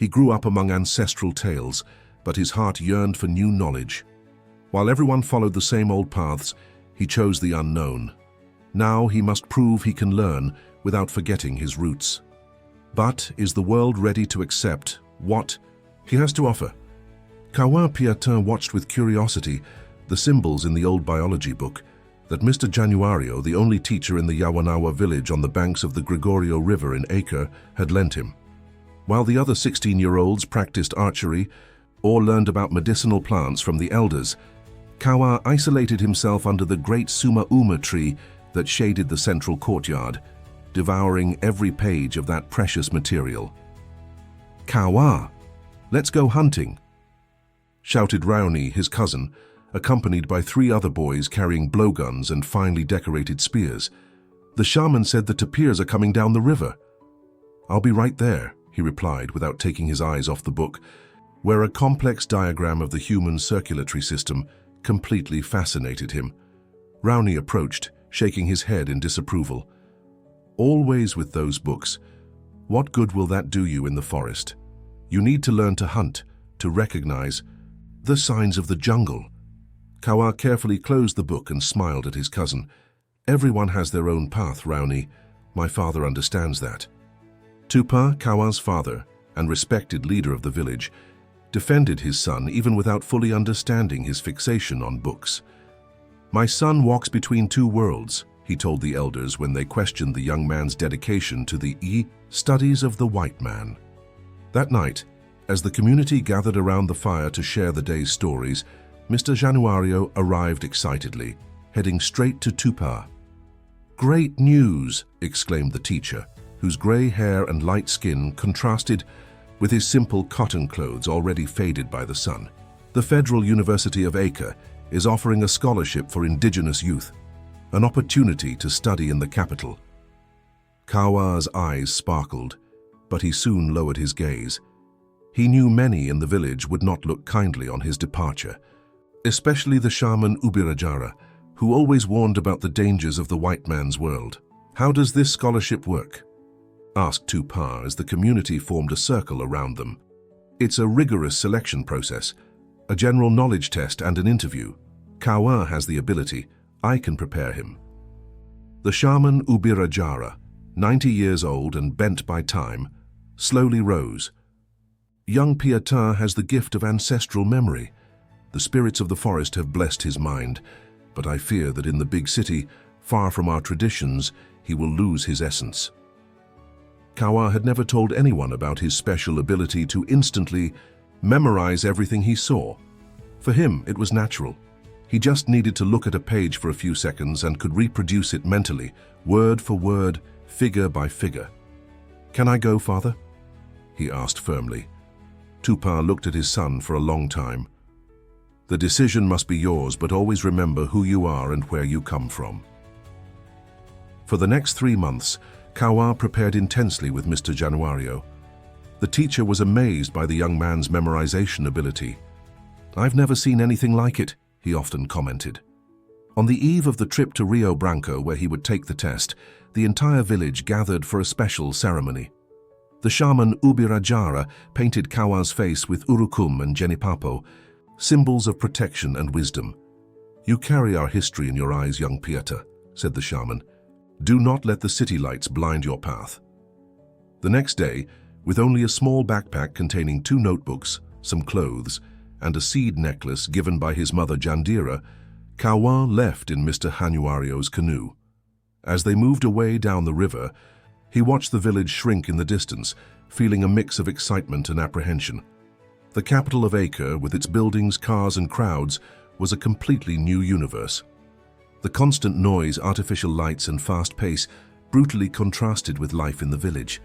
He grew up among ancestral tales, but his heart yearned for new knowledge. While everyone followed the same old paths, he chose the unknown. Now he must prove he can learn without forgetting his roots. But is the world ready to accept what he has to offer? Kawa Piatin watched with curiosity the symbols in the old biology book that Mr. Januario, the only teacher in the Yawanawa village on the banks of the Gregorio River in Acre, had lent him. While the other 16-year-olds practiced archery or learned about medicinal plants from the elders, Kawa isolated himself under the great Suma-Uma tree that shaded the central courtyard, devouring every page of that precious material. "Kawa, let's go hunting," shouted Raoni, his cousin, accompanied by 3 other boys carrying blowguns and finely decorated spears. "The shaman said the tapirs are coming down the river." "I'll be right there," he replied without taking his eyes off the book, where a complex diagram of the human circulatory system completely fascinated him. Raoni approached, shaking his head in disapproval. "Always with those books. What good will that do you in the forest? You need to learn to hunt, to recognize the signs of the jungle." Kawa carefully closed the book and smiled at his cousin. "Everyone has their own path, Raoni. My father understands that." Tupa, Kawa's father and respected leader of the village, defended his son even without fully understanding his fixation on books. "My son walks between 2 worlds," he told the elders when they questioned the young man's dedication to the studies of the white man. That night, as the community gathered around the fire to share the day's stories, Mr. Januario arrived excitedly, heading straight to Tupa. "Great news!" exclaimed the teacher, whose gray hair and light skin contrasted with his simple cotton clothes already faded by the sun. "The Federal University of Acre is offering a scholarship for indigenous youth, an opportunity to study in the capital." Kawa's eyes sparkled, but he soon lowered his gaze. He knew many in the village would not look kindly on his departure, especially the shaman Ubirajara, who always warned about the dangers of the white man's world. "How does this scholarship work?" asked Tupa as the community formed a circle around them. "It's a rigorous selection process, a general knowledge test and an interview. Kawa has the ability. I can prepare him." The shaman Ubirajara, 90 years old and bent by time, slowly rose. "Young Piatin has the gift of ancestral memory. The spirits of the forest have blessed his mind, but I fear that in the big city, far from our traditions, he will lose his essence." Kawa had never told anyone about his special ability to instantly memorize everything he saw. For him, it was natural. He just needed to look at a page for a few seconds and could reproduce it mentally, word for word, figure by figure. "Can I go, father?" he asked firmly. Tupa looked at his son for a long time. "The decision must be yours, but always remember who you are and where you come from." For the next 3 months, Kawa prepared intensely with Mr. Januario. The teacher was amazed by the young man's memorization ability. "I've never seen anything like it," he often commented. On the eve of the trip to Rio Branco, where he would take the test, the entire village gathered for a special ceremony. The shaman Ubirajara painted Kawa's face with urukum and jenipapo, symbols of protection and wisdom. "You carry our history in your eyes, young Pieta," said the shaman. "Do not let the city lights blind your path." The next day, with only a small backpack containing 2 notebooks, some clothes, and a seed necklace given by his mother Jandira, Kawa left in Mr. Januario's canoe. As they moved away down the river, he watched the village shrink in the distance, feeling a mix of excitement and apprehension. The capital of Acre, with its buildings, cars, and crowds, was a completely new universe. The constant noise, artificial lights, and fast pace brutally contrasted with life in the village.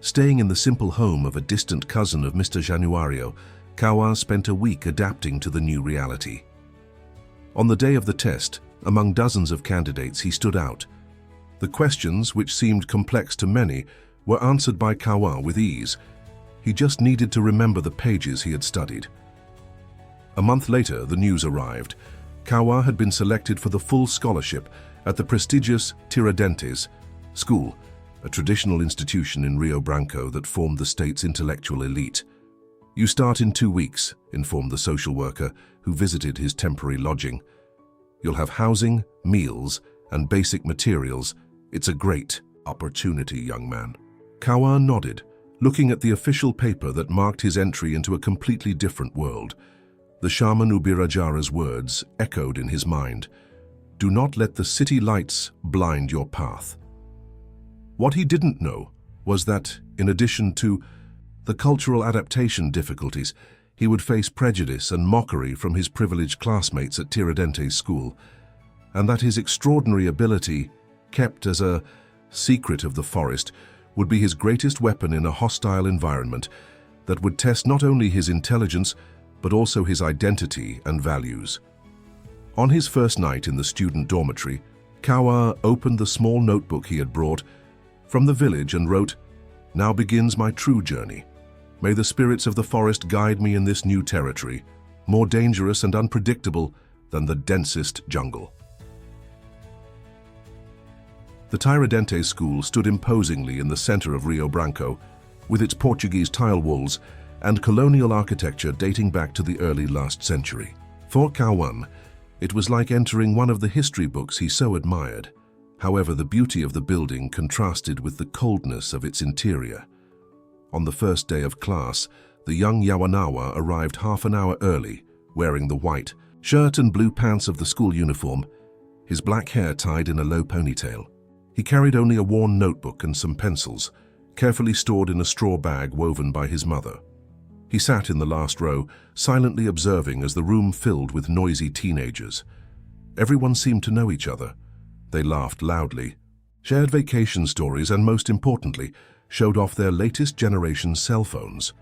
Staying in the simple home of a distant cousin of Mr. Januario, Kawa spent a week adapting to the new reality. On the day of the test, among dozens of candidates, he stood out. The questions, which seemed complex to many, were answered by Kawa with ease. He just needed to remember the pages he had studied. A month later, the news arrived. Kawa had been selected for the full scholarship at the prestigious Tiradentes school, a traditional institution in Rio Branco that formed the state's intellectual elite. "You start in 2 weeks," informed the social worker who visited his temporary lodging. "You'll have housing, meals, and basic materials. It's a great opportunity, young man." Kawa nodded, looking at the official paper that marked his entry into a completely different world. The shaman Ubirajara's words echoed in his mind. "Do not let the city lights blind your path." What he didn't know was that, in addition to the cultural adaptation difficulties, he would face prejudice and mockery from his privileged classmates at Tiradentes school, and that his extraordinary ability, kept as a secret of the forest, would be his greatest weapon in a hostile environment that would test not only his intelligence but also his identity and values. On his first night in the student dormitory, Kawa opened the small notebook he had brought from the village and wrote, "Now begins my true journey. May the spirits of the forest guide me in this new territory, more dangerous and unpredictable than the densest jungle." The Tiradentes school stood imposingly in the center of Rio Branco, with its Portuguese tile walls and colonial architecture dating back to the early last century. For Kawan, it was like entering one of the history books he so admired. However, the beauty of the building contrasted with the coldness of its interior. On the first day of class, the young Yawanawa arrived half an hour early, wearing the white shirt and blue pants of the school uniform, his black hair tied in a low ponytail. He carried only a worn notebook and some pencils, carefully stored in a straw bag woven by his mother. He sat in the last row, silently observing as the room filled with noisy teenagers. Everyone seemed to know each other. They laughed loudly, shared vacation stories, and most importantly, showed off their latest generation cell phones.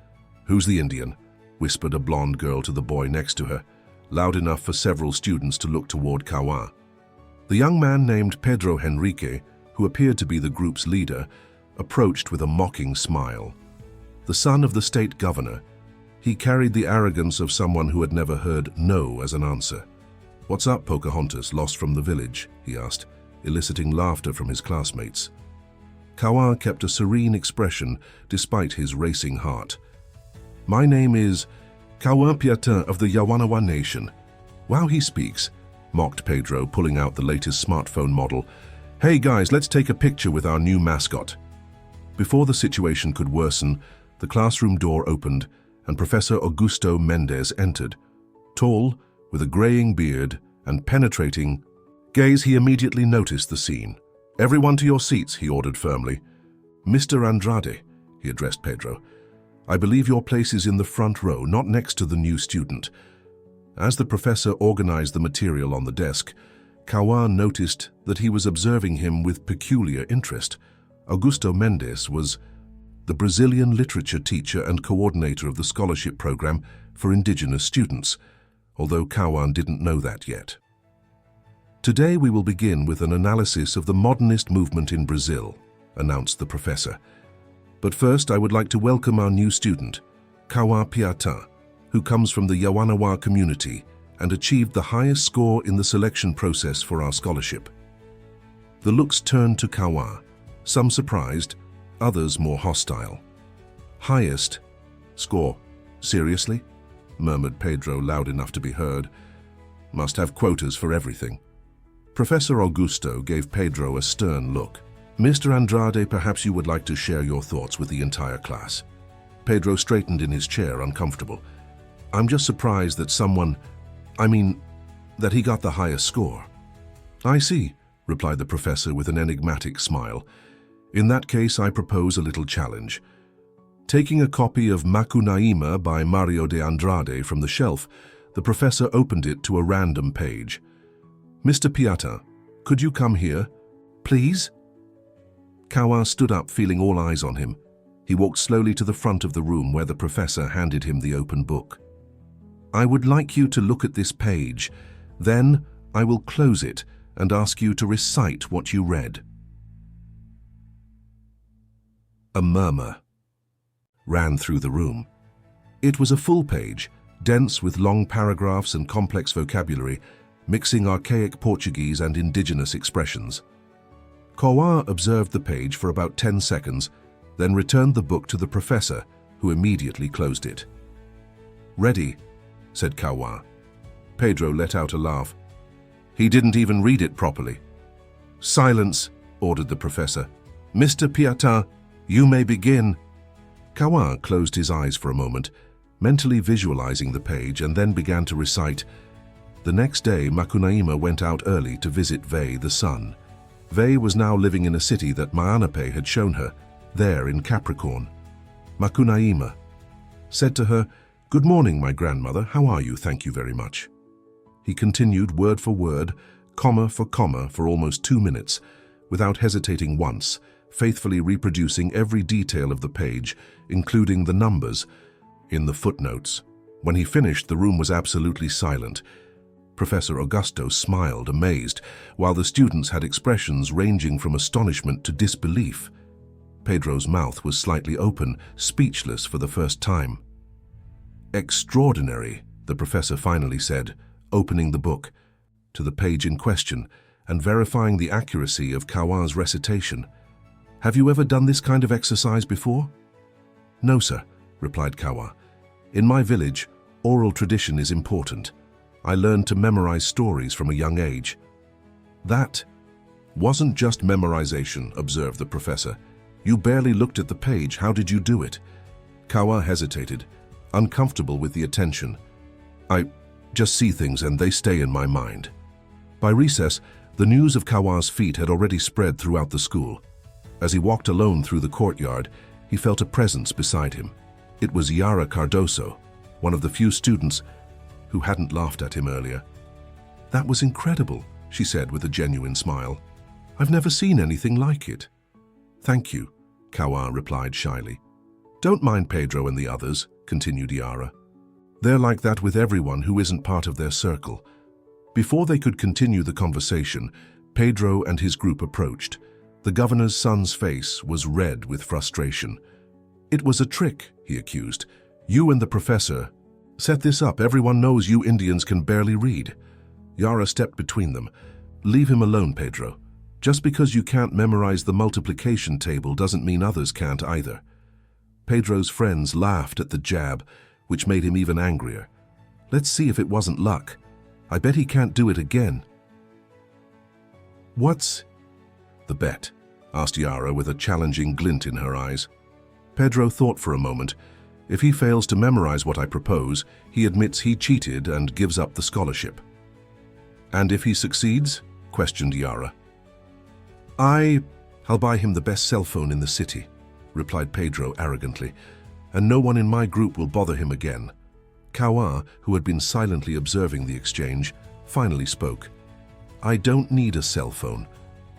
"Who's the Indian?" whispered a blonde girl to the boy next to her, loud enough for several students to look toward Kawa. The young man named Pedro Henrique, who appeared to be the group's leader, approached with a mocking smile. The son of the state governor, he carried the arrogance of someone who had never heard no as an answer. "What's up, Pocahontas, lost from the village?" he asked, eliciting laughter from his classmates. Kawa kept a serene expression despite his racing heart. "My name is Kawa Piatin of the Yawanawa Nation." "Wow, he speaks," mocked Pedro, pulling out the latest smartphone model. "Hey guys, let's take a picture with our new mascot." Before the situation could worsen, the classroom door opened and Professor Augusto Mendez entered. Tall, with a graying beard and penetrating gaze, he immediately noticed the scene. "Everyone to your seats," he ordered firmly. "Mr. Andrade," he addressed Pedro, "I believe your place is in the front row, not next to the new student." As the professor organized the material on the desk, Kawa noticed that he was observing him with peculiar interest. Augusto Mendes was the Brazilian literature teacher and coordinator of the scholarship program for Indigenous students, although Kawan didn't know that yet. "Today we will begin with an analysis of the modernist movement in Brazil," announced the professor. "But first I would like to welcome our new student, Kawa Piatin, who comes from the Yawanawa community and achieved the highest score in the selection process for our scholarship." The looks turned to Kawa, some surprised, others more hostile. "Highest score? Seriously?" murmured Pedro, loud enough to be heard. "Must have quotas for everything." Professor Augusto gave Pedro a stern look. "Mr. Andrade, perhaps you would like to share your thoughts with the entire class." Pedro straightened in his chair, uncomfortable. "I'm just surprised that that he got the highest score." "I see," replied the professor with an enigmatic smile. "In that case, I propose a little challenge." Taking a copy of Macunaíma by Mario de Andrade from the shelf, the professor opened it to a random page. "Mr. Piatin, could you come here, please?" Kawa stood up, feeling all eyes on him. He walked slowly to the front of the room where the professor handed him the open book. "I would like you to look at this page. Then I will close it and ask you to recite what you read." A murmur ran through the room. It was a full page, dense with long paragraphs and complex vocabulary, mixing archaic Portuguese and indigenous expressions. Kawa observed the page for about 10 seconds, then returned the book to the professor, who immediately closed it. "Ready," said Kawa. Pedro let out a laugh. "He didn't even read it properly." "Silence," ordered the professor. "Mr. Piata, you may begin." Kawa closed his eyes for a moment, mentally visualizing the page, and then began to recite. The next day, Makunaima went out early to visit Vei the sun. Vei was now living in a city that Maanape had shown her, there in Capricorn. Makunaima said to her, "Good morning, my grandmother. How are you? Thank you very much." He continued word for word, comma for almost 2 minutes, without hesitating once, faithfully reproducing every detail of the page, including the numbers in the footnotes. When he finished, the room was absolutely silent. Professor Augusto smiled, amazed, while the students had expressions ranging from astonishment to disbelief. Pedro's mouth was slightly open, speechless for the first time. "Extraordinary," the professor finally said, opening the book to the page in question and verifying the accuracy of Kawa's recitation. "Have you ever done this kind of exercise before?" "No, sir," replied Kawa. "In my village, oral tradition is important. I learned to memorize stories from a young age." "That wasn't just memorization," observed the professor. "You barely looked at the page. How did you do it?" Kawa hesitated, uncomfortable with the attention. "I just see things and they stay in my mind." By recess, the news of Kawa's feat had already spread throughout the school. As he walked alone through the courtyard, he felt a presence beside him. It was Yara Cardoso, one of the few students who hadn't laughed at him earlier. "That was incredible," she said with a genuine smile. "I've never seen anything like it." "Thank you," Kawa replied shyly. "Don't mind Pedro and the others," continued Yara. "They're like that with everyone who isn't part of their circle." Before they could continue the conversation, Pedro and his group approached. The governor's son's face was red with frustration. "It was a trick," he accused. "You and the professor set this up. Everyone knows you Indians can barely read." Yara stepped between them. "Leave him alone, Pedro. Just because you can't memorize the multiplication table doesn't mean others can't either." Pedro's friends laughed at the jab, which made him even angrier. "Let's see if it wasn't luck. I bet he can't do it again." "What's the bet?" asked Yara with a challenging glint in her eyes. Pedro thought for a moment. "If he fails to memorize what I propose, he admits he cheated and gives up the scholarship." "And if he succeeds?" questioned Yara. I'll buy him the best cell phone in the city," replied Pedro arrogantly, "and no one in my group will bother him again." Kawa, who had been silently observing the exchange, finally spoke. "I don't need a cell phone,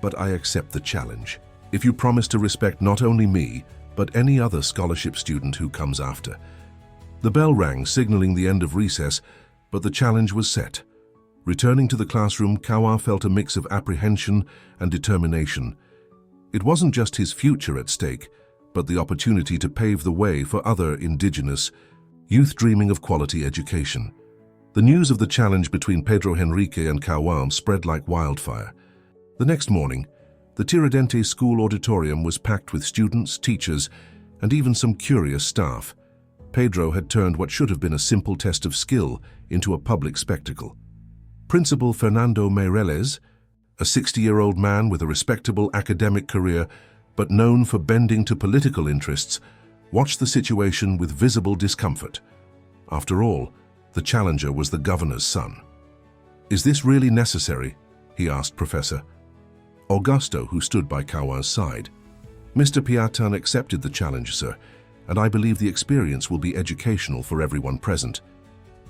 but I accept the challenge. If you promise to respect not only me, but any other scholarship student who comes after." The bell rang, signaling the end of recess, but the challenge was set. Returning to the classroom, Kawa felt a mix of apprehension and determination. It wasn't just his future at stake, but the opportunity to pave the way for other Indigenous youth dreaming of quality education. The news of the challenge between Pedro Henrique and Kawa spread like wildfire. The next morning, the Tiradentes school auditorium was packed with students, teachers, and even some curious staff. Pedro had turned what should have been a simple test of skill into a public spectacle. Principal Fernando Meireles, a 60-year-old man with a respectable academic career, but known for bending to political interests, watched the situation with visible discomfort. After all, the challenger was the governor's son. "Is this really necessary?" he asked Professor Augusto, who stood by Kawa's side. "Mr. Piatan accepted the challenge, sir, and I believe the experience will be educational for everyone present."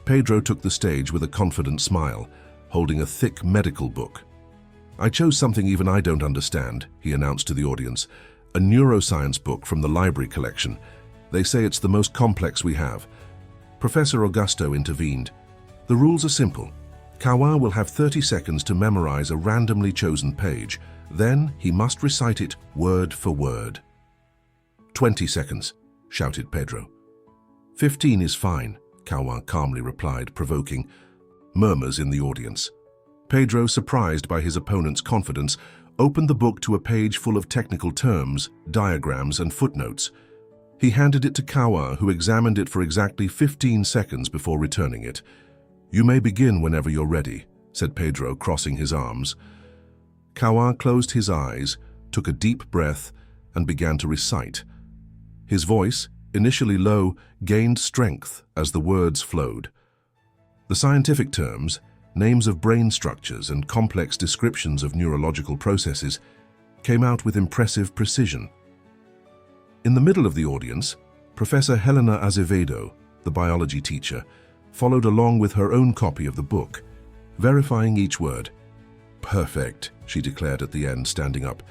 Pedro took the stage with a confident smile, holding a thick medical book. "I chose something even I don't understand," he announced to the audience, "a neuroscience book from the library collection. They say it's the most complex we have." Professor Augusto intervened. "The rules are simple. Kawa will have 30 seconds to memorize a randomly chosen page. Then he must recite it word for word." 20 seconds, shouted Pedro. 15 is fine, Kawa calmly replied, provoking murmurs in the audience. Pedro, surprised by his opponent's confidence, opened the book to a page full of technical terms, diagrams, and footnotes. He handed it to Kawa, who examined it for exactly 15 seconds before returning it. "You may begin whenever you're ready," said Pedro, crossing his arms. Kawa closed his eyes, took a deep breath, and began to recite. His voice, initially low, gained strength as the words flowed. The scientific terms, names of brain structures and complex descriptions of neurological processes, came out with impressive precision. In the middle of the audience, Professor Helena Azevedo, the biology teacher, followed along with her own copy of the book, verifying each word. "Perfect," she declared at the end, standing up.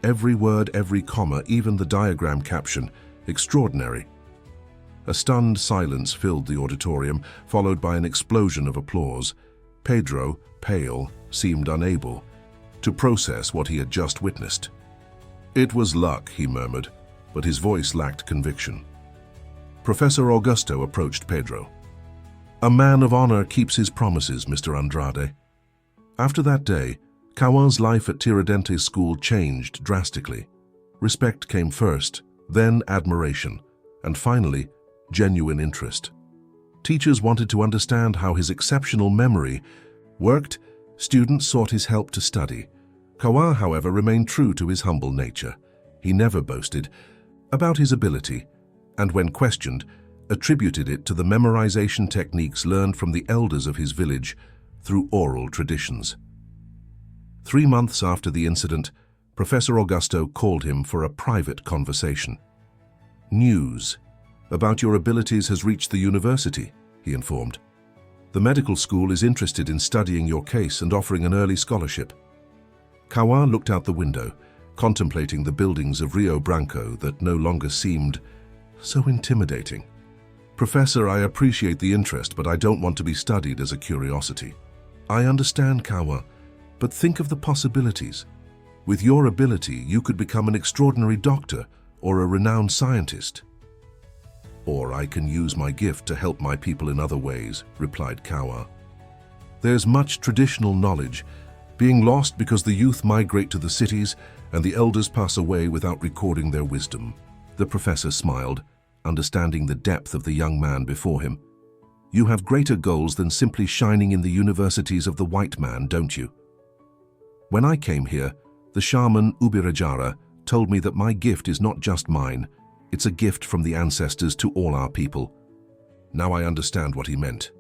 "Every word, every comma, even the diagram caption. Extraordinary." A stunned silence filled the auditorium, followed by an explosion of applause. Pedro, pale, seemed unable to process what he had just witnessed. "It was luck," he murmured, but his voice lacked conviction. Professor Augusto approached Pedro. "A man of honor keeps his promises, Mr. Andrade." After that day, Kawa's life at Tiradentes School changed drastically. Respect came first, then admiration, and finally, genuine interest. Teachers wanted to understand how his exceptional memory worked. Students sought his help to study. Kawa, however, remained true to his humble nature. He never boasted about his ability, and when questioned, attributed it to the memorization techniques learned from the elders of his village through oral traditions. 3 months after the incident, Professor Augusto called him for a private conversation. "News about your abilities has reached the university," he informed. "The medical school is interested in studying your case and offering an early scholarship." Kawa looked out the window, contemplating the buildings of Rio Branco that no longer seemed so intimidating. "Professor, I appreciate the interest, but I don't want to be studied as a curiosity." "I understand, Kawa, but think of the possibilities. With your ability, you could become an extraordinary doctor or a renowned scientist." "Or I can use my gift to help my people in other ways," replied Kawa. "There's much traditional knowledge being lost because the youth migrate to the cities and the elders pass away without recording their wisdom." The professor smiled, understanding the depth of the young man before him. "You have greater goals than simply shining in the universities of the white man, don't you? When I came here, the shaman Ubirajara told me that my gift is not just mine, it's a gift from the ancestors to all our people. Now I understand what he meant."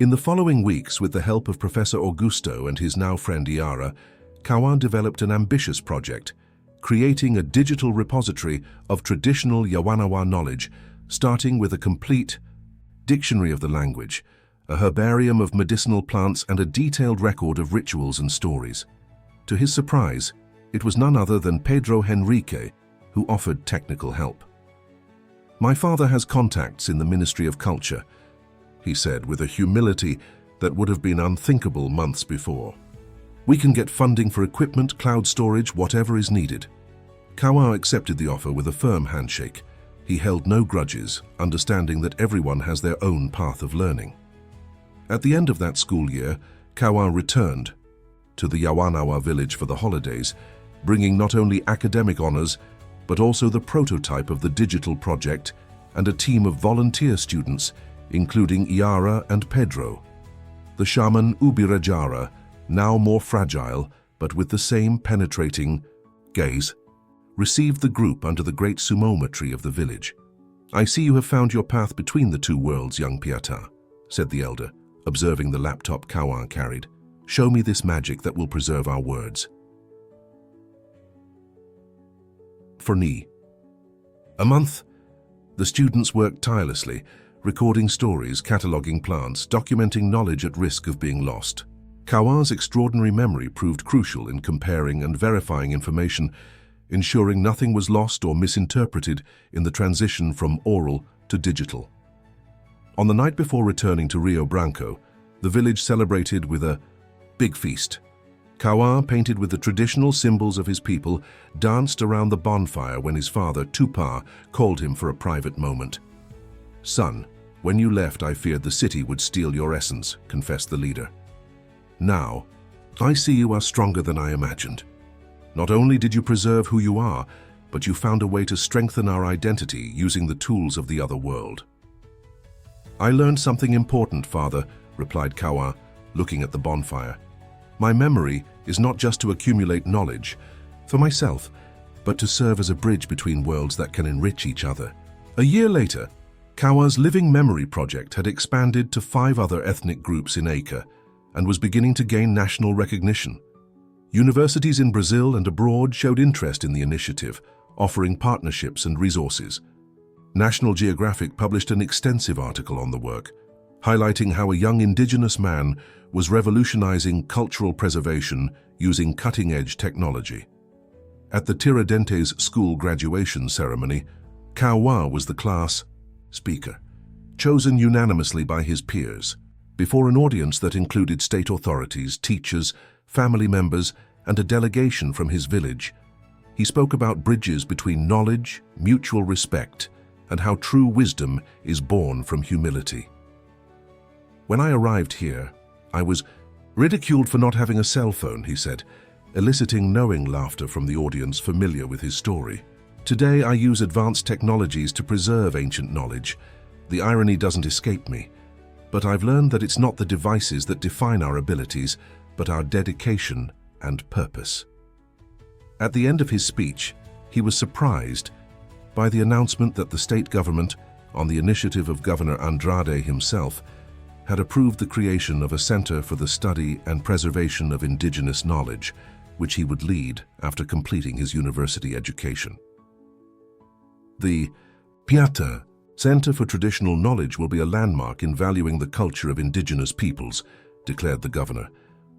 In the following weeks, with the help of Professor Augusto and his now friend Iara, Kawa developed an ambitious project, creating a digital repository of traditional Yawanawa knowledge, starting with a complete dictionary of the language, a herbarium of medicinal plants, and a detailed record of rituals and stories. To his surprise, it was none other than Pedro Henrique who offered technical help. "My father has contacts in the Ministry of Culture," he said with a humility that would have been unthinkable months before. "We can get funding for equipment, cloud storage, whatever is needed." Kawa accepted the offer with a firm handshake. He held no grudges, understanding that everyone has their own path of learning. At the end of that school year, Kawa returned to the Yawanawa village for the holidays, bringing not only academic honors, but also the prototype of the digital project and a team of volunteer students, including Iara and Pedro. The shaman Ubirajara, now more fragile, but with the same penetrating gaze, received the group under the great sumoma tree of the village. "I see you have found your path between the two worlds, young Piata," said the elder, observing the laptop Kawa carried. "Show me this magic that will preserve our words." For Ni. A month, the students worked tirelessly, recording stories, cataloging plants, documenting knowledge at risk of being lost. Kawa's extraordinary memory proved crucial in comparing and verifying information, ensuring nothing was lost or misinterpreted in the transition from oral to digital. On the night before returning to Rio Branco, the village celebrated with a big feast. Kawa, painted with the traditional symbols of his people, danced around the bonfire when his father, Tupa, called him for a private moment. "Son, when you left, I feared the city would steal your essence," confessed the leader. "Now, I see you are stronger than I imagined. Not only did you preserve who you are, but you found a way to strengthen our identity using the tools of the other world. I learned something important, Father, replied Kawa, looking at the bonfire. My memory is not just to accumulate knowledge for myself, but to serve as a bridge between worlds that can enrich each other. A year later, Kawa's Living Memory project had expanded to 5 other ethnic groups in Acre and was beginning to gain national recognition. Universities in Brazil and abroad showed interest in the initiative, offering partnerships and resources. National Geographic published an extensive article on the work, highlighting how a young indigenous man was revolutionizing cultural preservation using cutting-edge technology. At the Tiradentes school graduation ceremony, Kawa was the class speaker, chosen unanimously by his peers, before an audience that included state authorities, teachers, family members, and a delegation from his village. He spoke about bridges between knowledge, mutual respect, and how true wisdom is born from humility. When I arrived here, I was ridiculed for not having a cell phone, he said, eliciting knowing laughter from the audience familiar with his story. Today, I use advanced technologies to preserve ancient knowledge. The irony doesn't escape me, but I've learned that it's not the devices that define our abilities, but our dedication and purpose. At the end of his speech, he was surprised by the announcement that the state government, on the initiative of Governor Andrade himself, had approved the creation of a Center for the Study and Preservation of Indigenous Knowledge, which he would lead after completing his university education. The Piata Center for Traditional Knowledge will be a landmark in valuing the culture of indigenous peoples, declared the governor,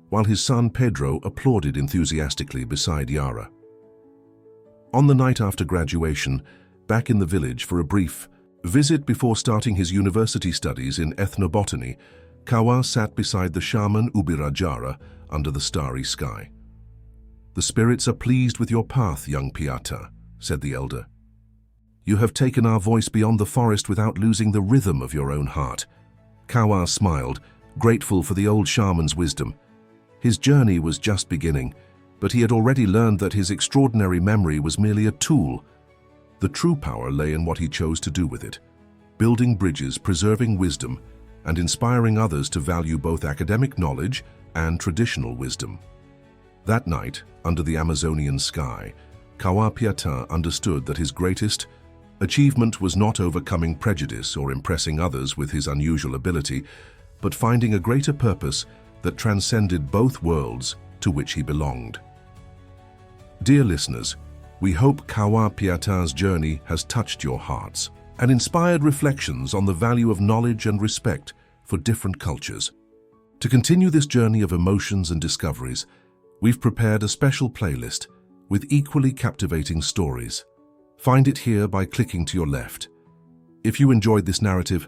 while his son Pedro applauded enthusiastically beside Yara. On the night after graduation, back in the village for a brief visit before starting his university studies in ethnobotany, Kawa sat beside the shaman Ubirajara under the starry sky. "The spirits are pleased with your path, young Piata," said the elder. "You have taken our voice beyond the forest without losing the rhythm of your own heart." Kawa smiled, grateful for the old shaman's wisdom. His journey was just beginning, but he had already learned that his extraordinary memory was merely a tool. The true power lay in what he chose to do with it, building bridges, preserving wisdom, and inspiring others to value both academic knowledge and traditional wisdom. That night, under the Amazonian sky, Kawa Piata understood that his greatest achievement was not overcoming prejudice or impressing others with his unusual ability, but finding a greater purpose that transcended both worlds to which he belonged. Dear listeners, we hope Kawa Piata's journey has touched your hearts and inspired reflections on the value of knowledge and respect for different cultures. To continue this journey of emotions and discoveries, we've prepared a special playlist with equally captivating stories. Find it here by clicking to your left. If you enjoyed this narrative,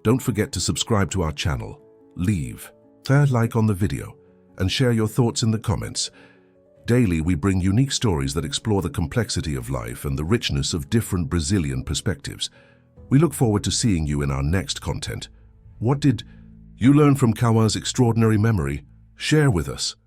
don't forget to subscribe to our channel, leave a like on the video, and share your thoughts in the comments. Daily, we bring unique stories that explore the complexity of life and the richness of different Brazilian perspectives. We look forward to seeing you in our next content. What did you learn from Kawa's extraordinary memory? Share with us.